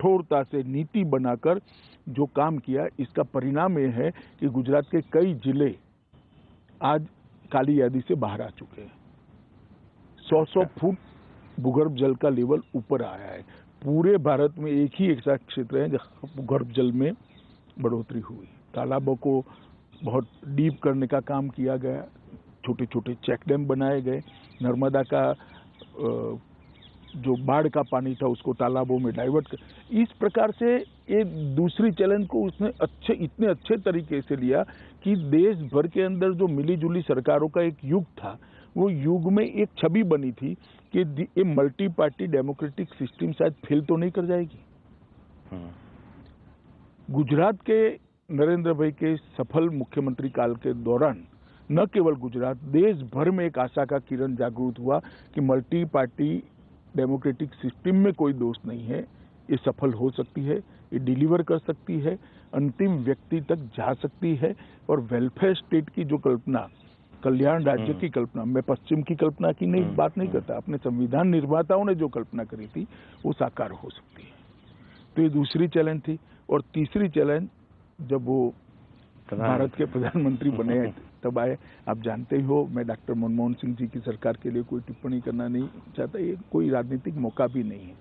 कठोरता से नीति बनाकर जो काम किया, इसका परिणाम ये है कि गुजरात के कई जिले आज काली यादी से बाहर आ चुके हैं। 100 फुट भूगर्भ जल का लेवल ऊपर आया है। पूरे भारत में एक ही ऐसा क्षेत्र है जहाँ भूगर्भ जल में बढ़ोतरी हुई। तालाबों को बहुत डीप करने का काम किया गया, छोटे छोटे चेक डैम बनाए गए, नर्मदा का जो बाढ़ का पानी था उसको तालाबों में डाइवर्ट कर, इस प्रकार से एक दूसरी चैलेंज को उसने इतने अच्छे तरीके से लिया कि देश भर के अंदर जो मिली जुली सरकारों का एक युग था, वो युग में एक छवि बनी थी कि ये मल्टी पार्टी डेमोक्रेटिक सिस्टम शायद फेल तो नहीं कर जाएगी। गुजरात के नरेंद्र भाई के सफल मुख्यमंत्री काल के दौरान न केवल गुजरात, देश भर में एक आशा का किरण जागृत हुआ कि मल्टी पार्टी डेमोक्रेटिक सिस्टम में कोई दोष नहीं है, ये सफल हो सकती है, ये डिलीवर कर सकती है, अंतिम व्यक्ति तक जा सकती है और वेलफेयर स्टेट की जो कल्पना, कल्याण राज्य की कल्पना, मैं पश्चिम की कल्पना की नहीं बात नहीं करता, अपने संविधान निर्माताओं ने जो कल्पना करी थी वो साकार हो सकती है। तो ये दूसरी चैलेंज थी। और तीसरी चैलेंज जब वो भारत के प्रधानमंत्री बने तब आए। आप जानते ही हो, मैं डॉक्टर मनमोहन सिंह जी की सरकार के लिए कोई टिप्पणी करना नहीं चाहता, ये कोई राजनीतिक मौका भी नहीं है,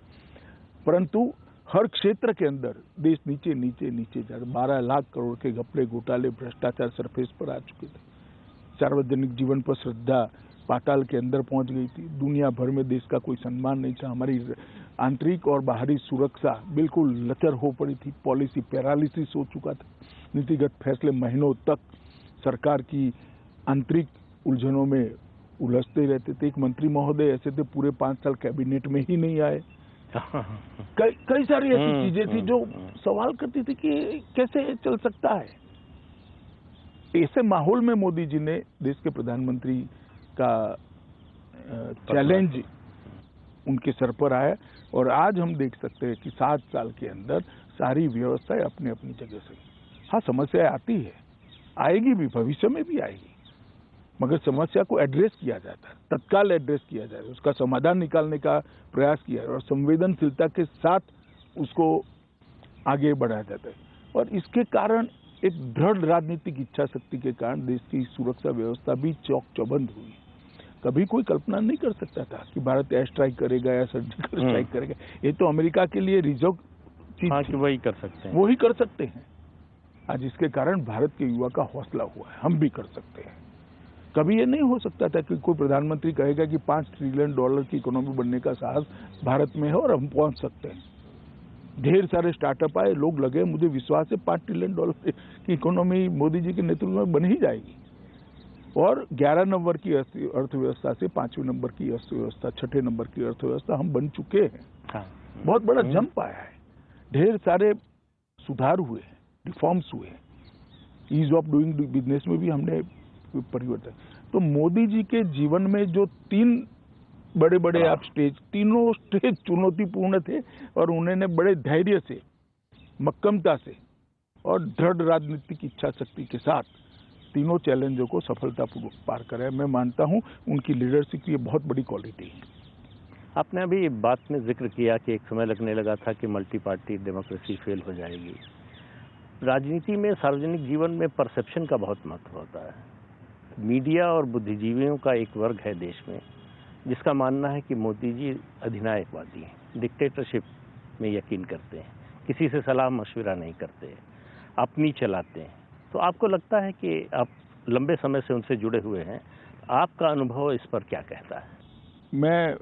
परंतु हर क्षेत्र के अंदर देश नीचे नीचे नीचे जा रहा। 12 लाख करोड़ के घपले घोटाले भ्रष्टाचार सरफेस पर आ चुके थे। सार्वजनिक जीवन पर श्रद्धा पाताल के अंदर पहुंच गई थी। दुनिया भर में देश का कोई सम्मान नहीं था। हमारी आंतरिक और बाहरी सुरक्षा बिल्कुल लचर हो पड़ी थी। पॉलिसी पैरालिसिस हो चुका था। नीतिगत फैसले महीनों तक सरकार की आंतरिक उलझनों में उलझते रहते थे। एक मंत्री महोदय ऐसे थे पूरे 5 साल कैबिनेट में ही नहीं आए। कई सारी ऐसी चीजें थी जो सवाल करती थी कि कैसे चल सकता है। ऐसे माहौल में मोदी जी ने देश के प्रधानमंत्री का चैलेंज उनके सर पर आया और आज हम देख सकते हैं कि 7 साल के अंदर सारी व्यवस्थाएं अपनी अपनी जगह से। हाँ, समस्याएं आती है, आएगी भी, भविष्य में भी आएगी, मगर समस्या को एड्रेस किया जाता है, तत्काल एड्रेस किया जाता है, उसका समाधान निकालने का प्रयास किया और संवेदनशीलता के साथ उसको आगे बढ़ाया जाता है। और इसके कारण एक दृढ़ राजनीतिक इच्छा शक्ति के कारण देश की सुरक्षा व्यवस्था भी चौक चौबंद हुई। कभी कोई कल्पना नहीं कर सकता था कि भारत एयर स्ट्राइक करेगा या सर्जिकल स्ट्राइक करेगा। ये तो अमेरिका के लिए रिजर्व चीज थी, वही कर सकते हैं, वही कर सकते हैं। आज इसके कारण भारत के युवा का हौसला हुआ है, हम भी कर सकते हैं। कभी ये नहीं हो सकता था कि कोई प्रधानमंत्री कहेगा कि $5 ट्रिलियन की इकोनॉमी बनने का साहस भारत में है और हम पहुंच सकते हैं। ढेर सारे स्टार्टअप आए, लोग लगे, मुझे विश्वास है $5 ट्रिलियन की इकोनॉमी मोदी जी के नेतृत्व में बन ही जाएगी। और 11 नंबर की अर्थव्यवस्था से 5वें नंबर की अर्थव्यवस्था, 6ठे नंबर की अर्थव्यवस्था हम बन चुके हैं। बहुत बड़ा जंप आया है, ढेर सारे सुधार हुए हैं, रिफॉर्म्स हुए हैं, ईज ऑफ डूइंग बिजनेस में भी हमने परिवर्तन। तो मोदी जी के जीवन में जो 3 बड़े बड़े आप स्टेज, तीनों स्टेज चुनौतीपूर्ण थे और उन्होंने बड़े धैर्य से, मक्कमता से और दृढ़ राजनीतिक इच्छा शक्ति के साथ तीनों चैलेंजों को सफलतापूर्वक पार करा। मैं मानता हूं उनकी लीडरशिप की ये बहुत बड़ी क्वालिटी है। आपने अभी बात में जिक्र किया कि एक समय लगने लगा था कि मल्टी पार्टी डेमोक्रेसी फेल हो जाएगी। राजनीति में, सार्वजनिक जीवन में परसेप्शन का बहुत महत्व होता है। मीडिया और बुद्धिजीवियों का एक वर्ग है देश में जिसका मानना है कि मोदी जी अधिनायकवादी हैं, डिक्टेटरशिप में यकीन करते हैं, किसी से सलाह मशविरा नहीं करते, अपनी चलाते हैं। तो आपको लगता है कि आप लंबे समय से उनसे जुड़े हुए हैं, आपका अनुभव इस पर क्या कहता है? मैं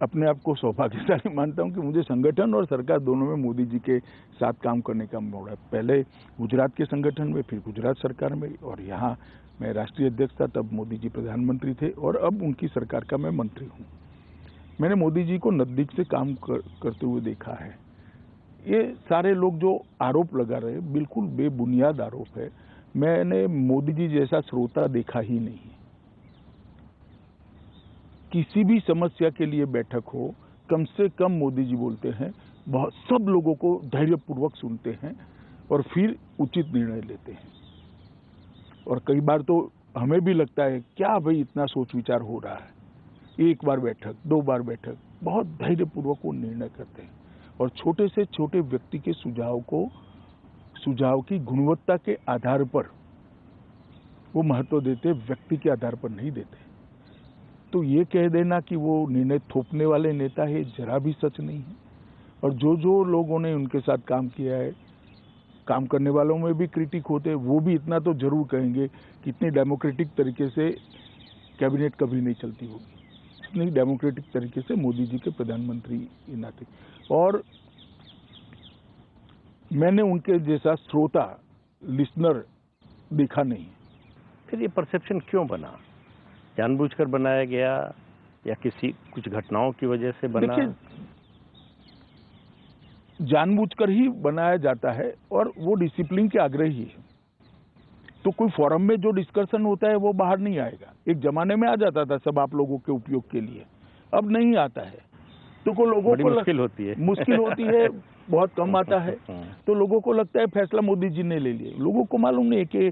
अपने आप को सौभाग्यशाली मानता हूं कि मुझे संगठन और सरकार दोनों में मोदी जी के साथ काम करने का मौका। पहले गुजरात के संगठन में, फिर गुजरात सरकार में, और यहाँ मैं राष्ट्रीय अध्यक्ष था, तब मोदी जी प्रधानमंत्री थे और अब उनकी सरकार का मैं मंत्री हूँ। मैंने मोदी जी को नजदीक से काम करते हुए देखा है। ये सारे लोग जो आरोप लगा रहे हैं बिल्कुल बेबुनियाद आरोप है। मैंने मोदी जी जैसा श्रोता देखा ही नहीं। किसी भी समस्या के लिए बैठक हो, कम से कम मोदी जी बोलते हैं, बहुत सब लोगों को धैर्यपूर्वक सुनते हैं और फिर उचित निर्णय लेते हैं। और कई बार तो हमें भी लगता है क्या भाई इतना सोच विचार हो रहा है। 1 बार बैठक, 2 बार बैठक, बहुत धैर्यपूर्वक वो निर्णय करते हैं और छोटे से छोटे व्यक्ति के सुझाव की गुणवत्ता के आधार पर वो महत्व देते, व्यक्ति के आधार पर नहीं देते। तो ये कह देना कि वो निर्णय थोपने वाले नेता है, जरा भी सच नहीं है। और जो लोगों ने उनके साथ काम किया है, काम करने वालों में भी क्रिटिक होते, वो भी इतना तो जरूर कहेंगे कि इतनी डेमोक्रेटिक तरीके से कैबिनेट कभी नहीं चलती होगी, इतनी डेमोक्रेटिक तरीके से मोदी जी के प्रधानमंत्री नाते। और मैंने उनके जैसा श्रोता, लिसनर देखा नहीं। फिर ये परसेप्शन क्यों बना? जानबूझकर बनाया गया या कुछ घटनाओं की वजह से बना? देखिए, जानबूझकर ही बनाया जाता है और वो डिसिप्लिन के आग्रही है। तो कोई फोरम में जो डिस्कशन होता है वो बाहर नहीं आएगा। एक जमाने में आ जाता था सब आप लोगों के उपयोग के लिए, अब नहीं आता है। तो को लोगों को मुश्किल होती है बहुत कम आता है। तो लोगों को लगता है फैसला मोदी जी ने ले लिया। लोगों को मालूम नहीं है कि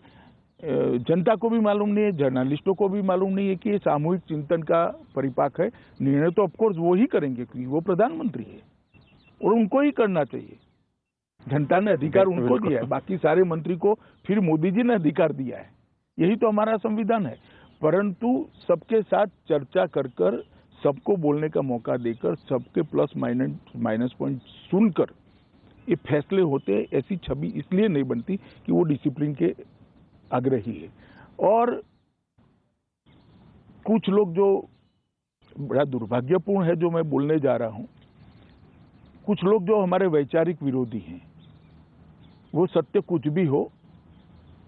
जनता को भी मालूम नहीं है, जर्नलिस्टों को भी मालूम नहीं है कि ये सामूहिक चिंतन का परिपाक है। निर्णय तो ऑफकोर्स वो ही करेंगे क्योंकि वो प्रधानमंत्री है और उनको ही करना चाहिए। जनता ने अधिकार उनको दिया है, बाकी सारे मंत्री को फिर मोदी जी ने अधिकार दिया है। यही तो हमारा संविधान है। परंतु सबके साथ चर्चा कर सबको बोलने का मौका देकर, सबके प्लस माइनस पॉइंट सुनकर ये फैसले होते। ऐसी छवि इसलिए नहीं बनती कि वो डिसिप्लिन के आग्रही है। और कुछ लोग, जो बड़ा दुर्भाग्यपूर्ण है जो मैं बोलने जा रहा हूं, कुछ लोग जो हमारे वैचारिक विरोधी हैं, वो सत्य कुछ भी हो,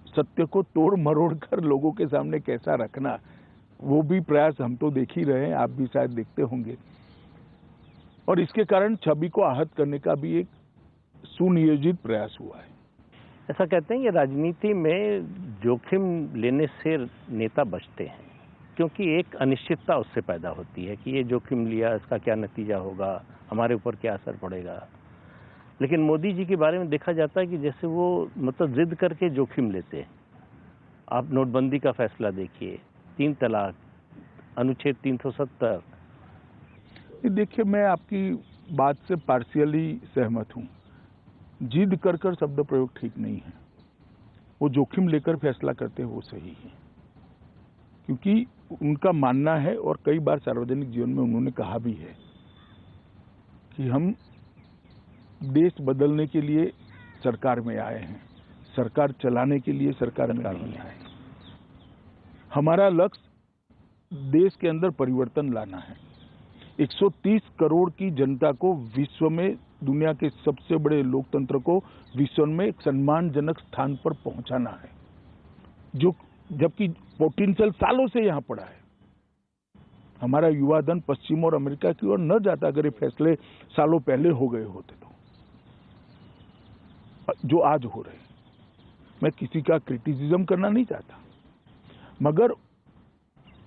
सत्य को तोड़ मरोड़ कर लोगों के सामने कैसा रखना, वो भी प्रयास हम तो देख ही रहे हैं, आप भी शायद देखते होंगे। और इसके कारण छवि को आहत करने का भी एक सुनियोजित प्रयास हुआ है। ऐसा कहते हैं कि राजनीति में जोखिम लेने से नेता बचते हैं क्योंकि एक अनिश्चितता उससे पैदा होती है कि ये जोखिम लिया, इसका क्या नतीजा होगा, हमारे ऊपर क्या असर पड़ेगा। लेकिन मोदी जी के बारे में देखा जाता है कि जैसे वो मतलब जिद करके जोखिम लेते हैं। आप नोटबंदी का फैसला देखिए, 3 तलाक, अनुच्छेद 370। देखिए, मैं आपकी बात से पार्शियली सहमत हूँ। जिद कर शब्द प्रयोग ठीक नहीं है। वो जोखिम लेकर फैसला करते हैं, वो सही है, क्योंकि उनका मानना है और कई बार सार्वजनिक जीवन में उन्होंने कहा भी है कि हम देश बदलने के लिए सरकार में आए हैं, सरकार चलाने के लिए सरकार में नहीं आए। हमारा लक्ष्य देश के अंदर परिवर्तन लाना है। 130 करोड़ की जनता को विश्व में, दुनिया के सबसे बड़े लोकतंत्र को विश्व में एक सम्मानजनक स्थान पर पहुंचाना है, जो जबकि पोटेंशियल सालों से यहां पड़ा है। हमारा युवा धन पश्चिम और अमेरिका की ओर न जाता अगर ये फैसले सालों पहले हो गए होते तो, जो आज हो रहे। मैं किसी का क्रिटिसिज्म करना नहीं चाहता, मगर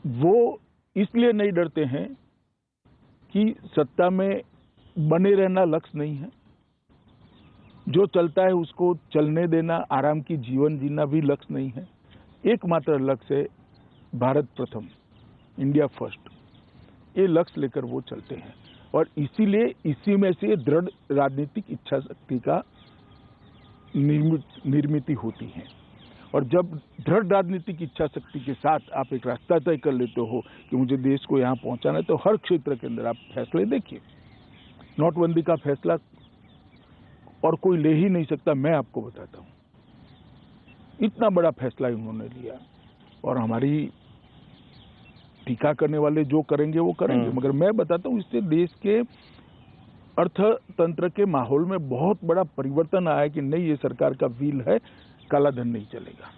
वो इसलिए नहीं डरते हैं कि सत्ता में बने रहना लक्ष्य नहीं है। जो चलता है उसको चलने देना, आराम की जीवन जीना भी लक्ष्य नहीं है। एकमात्र लक्ष्य है भारत प्रथम, इंडिया फर्स्ट। ये लक्ष्य लेकर वो चलते हैं और इसीलिए इसी में से दृढ़ राजनीतिक इच्छा शक्ति का निर्मित होती है। और जब दृढ़ राजनीतिक इच्छा शक्ति के साथ आप एक रास्ता तय कर लेते हो कि मुझे देश को यहाँ पहुंचाना है, तो हर क्षेत्र के अंदर आप फैसले देखिए। नोटबंदी का फैसला और कोई ले ही नहीं सकता, मैं आपको बताता हूँ। इतना बड़ा फैसला उन्होंने लिया और हमारी टीका करने वाले जो करेंगे वो करेंगे, मगर मैं बताता हूँ इससे देश के अर्थतंत्र के माहौल में बहुत बड़ा परिवर्तन आया कि नहीं, ये सरकार का व्हील है, काला धन नहीं चलेगा।